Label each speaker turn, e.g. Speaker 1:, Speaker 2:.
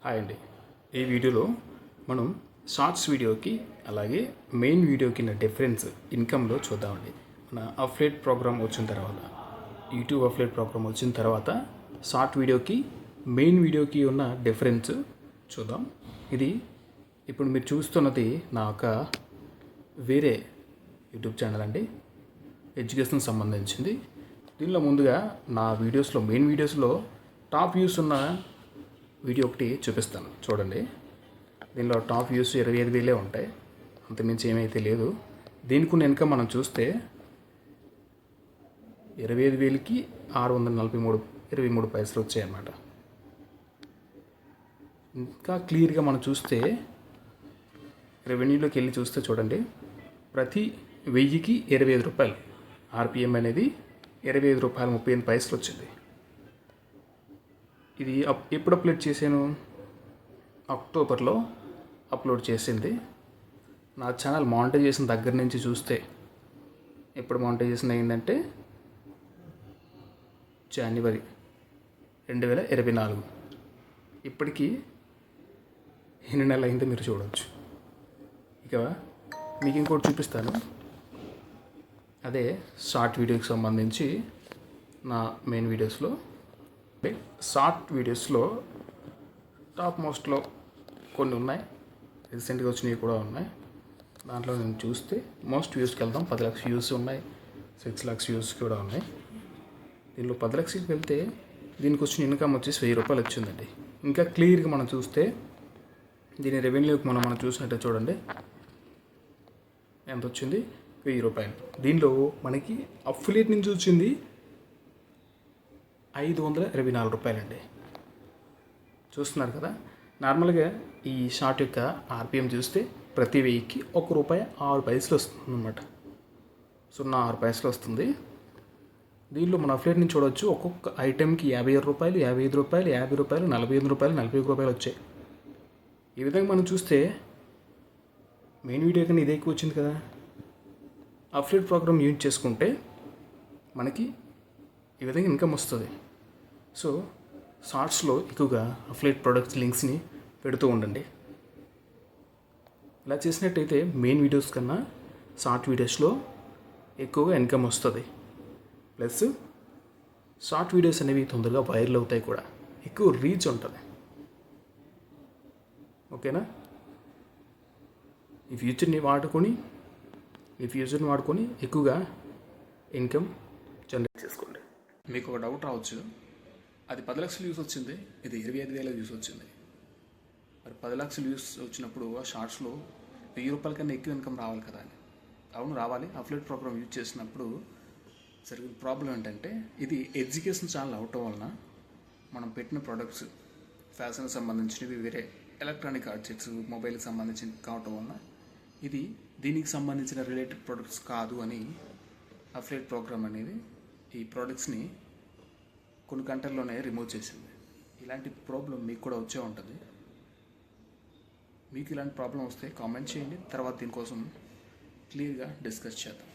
Speaker 1: Hi అండి. ఈ వీడియోలో మనం షార్ట్స్ వీడియోకి అలాగే మెయిన్ వీడియోకి ఉన్న డిఫరెన్స్ ఇన్కంలో చూద్దామండి. మన అఫ్లేట్ ప్రోగ్రామ్ వచ్చిన తర్వాత, యూట్యూబ్ అఫ్లేట్ ప్రోగ్రామ్ వచ్చిన తర్వాత షార్ట్ వీడియోకి మెయిన్ వీడియోకి ఉన్న డిఫరెన్స్ చూద్దాం. ఇది ఇప్పుడు మీరు చూస్తున్నది నా ఒక వేరే యూట్యూబ్ ఛానల్ అండి, ఎడ్యుకేషన్కి సంబంధించింది. దీనిలో ముందుగా నా వీడియోస్లో మెయిన్ వీడియోస్లో టాప్ వ్యూస్ ఉన్న వీడియో ఒకటి చూపిస్తాను చూడండి. దీనిలో టాప్ వ్యూస్ 25,000 ఉంటాయి, అంతమించి ఏమైతే లేదు. దీనికి వెనుక మనం చూస్తే 25,000కి 643 పైసలు వచ్చాయన్నమాట. ఇంకా క్లియర్గా మనం చూస్తే రెవెన్యూలోకి వెళ్ళి చూస్తే చూడండి, ప్రతి 1000కి 25 రూపాయలు ఆర్పిఎం అనేది 25 రూపాయలు 35 పైసలు వచ్చింది. ఇది ఎప్పుడు అప్లోడ్ చేశాను? అక్టోబర్లో అప్లోడ్ చేసింది. నా ఛానల్ మానిటైజేషన్ దగ్గర నుంచి చూస్తే ఎప్పుడు మానిటైజేషన్ అయిందంటే జనవరి 2024. ఇప్పటికీ ఎన్ని నెలలు అయిందో మీరు చూడవచ్చు. ఇక మీకు ఇంకోటి చూపిస్తాను. అదే షార్ట్ వీడియోకి సంబంధించి నా మెయిన్ వీడియోస్లో. షార్ట్ వీడియోస్లో టాప్ మోస్ట్లో కొన్ని ఉన్నాయి, రీసెంట్గా వచ్చినవి కూడా ఉన్నాయి. దాంట్లో నేను చూస్తే మోస్ట్ వ్యూస్కి వెళ్దాం. 10 లక్షల వ్యూస్ ఉన్నాయి, 6 లక్షల వ్యూస్ కూడా ఉన్నాయి. దీనిలో 10 లక్షలకి వెళ్తే దీనికి వచ్చిన ఇన్కమ్ వచ్చేసి 1000 రూపాయలు వచ్చిందండి. ఇంకా క్లియర్గా మనం చూస్తే దీని రెవెన్యూకి మనం చూసినట్టే చూడండి ఎంత వచ్చింది, 1000 రూపాయలు. దీనిలో మనకి అఫిలియేట్ నుంచి వచ్చింది 524 రూపాయలండి. చూస్తున్నారు కదా. నార్మల్గా ఈ షార్ట్ యొక్క ఆర్పిఎం చూస్తే ప్రతి 1000కి ₹1.06 వస్తుంది అన్నమాట. 0.6 పైసలు వస్తుంది. దీనిలో మన అఫిలియేట్ నుంచి చూడవచ్చు, ఒక్కొక్క ఐటెంకి 57 రూపాయలు, 55 రూపాయలు, 50 రూపాయలు, 45 రూపాయలు, 41 రూపాయలు వచ్చాయి. ఈ విధంగా మనం చూస్తే మెయిన్ వీడియో కన్నా ఇదే ఎక్కువ వచ్చింది కదా. అఫిలియేట్ ప్రోగ్రామ్ యూజ్ చేసుకుంటే మనకి ఈ విధంగా ఇన్కమ్ వస్తుంది. సో షార్ట్స్లో ఎక్కువగా అఫిలియేట్ ప్రొడక్ట్స్ లింక్స్ని పెడుతూ ఉండండి. ఇలా చేసినట్టయితే మెయిన్ వీడియోస్ కన్నా షార్ట్ వీడియోస్లో ఎక్కువగా ఇన్కమ్ వస్తుంది. ప్లస్ షార్ట్ వీడియోస్ అనేవి తొందరగా వైరల్ అవుతాయి కూడా, ఎక్కువ రీచ్ ఉంటుంది. ఓకేనా. ఈ ఫ్యూచర్ని వాడుకొని ఎక్కువగా ఇన్కమ్ జనరేట్ చేసుకోండి. మీకు ఒక డౌట్ రావచ్చు, అది 10 లక్షల వ్యూస్ వచ్చింది, ఇది 25,000 వ్యూస్ వచ్చింది. మరి 10 లక్షల వ్యూస్ వచ్చినప్పుడు ఆ షార్ట్స్లో 1000 రూపాయల కన్నా ఎక్కువ ఇన్కమ్ రావాలి కదా అని. అవును, రావాలి. అఫిలియేట్ ప్రోగ్రామ్ యూజ్ చేసినప్పుడు జరిగిన ప్రాబ్లం ఏంటంటే, ఇది ఎడ్యుకేషన్ ఛానల్ అవటం వలన మనం పెట్టిన ప్రొడక్ట్స్ ఫ్యాషన్కి సంబంధించినవి, వేరే ఎలక్ట్రానిక్ ఆబ్జెక్ట్స్, మొబైల్కి సంబంధించినవి కావటం వలన ఇది దీనికి సంబంధించిన రిలేటెడ్ ప్రొడక్ట్స్ కాదు అని అఫిలియేట్ ప్రోగ్రామ్ అనేది ఈ ప్రోడక్ట్స్ని కొన్ని గంటల్లోనే రిమూవ్ చేసింది. ఇలాంటి ప్రాబ్లం మీకు కూడా వచ్చే ఉంటుంది. మీకు ఇలాంటి ప్రాబ్లం వస్తే కామెంట్ చేయండి, తర్వాత దీనికోసం క్లియర్గా డిస్కస్ చేద్దాం.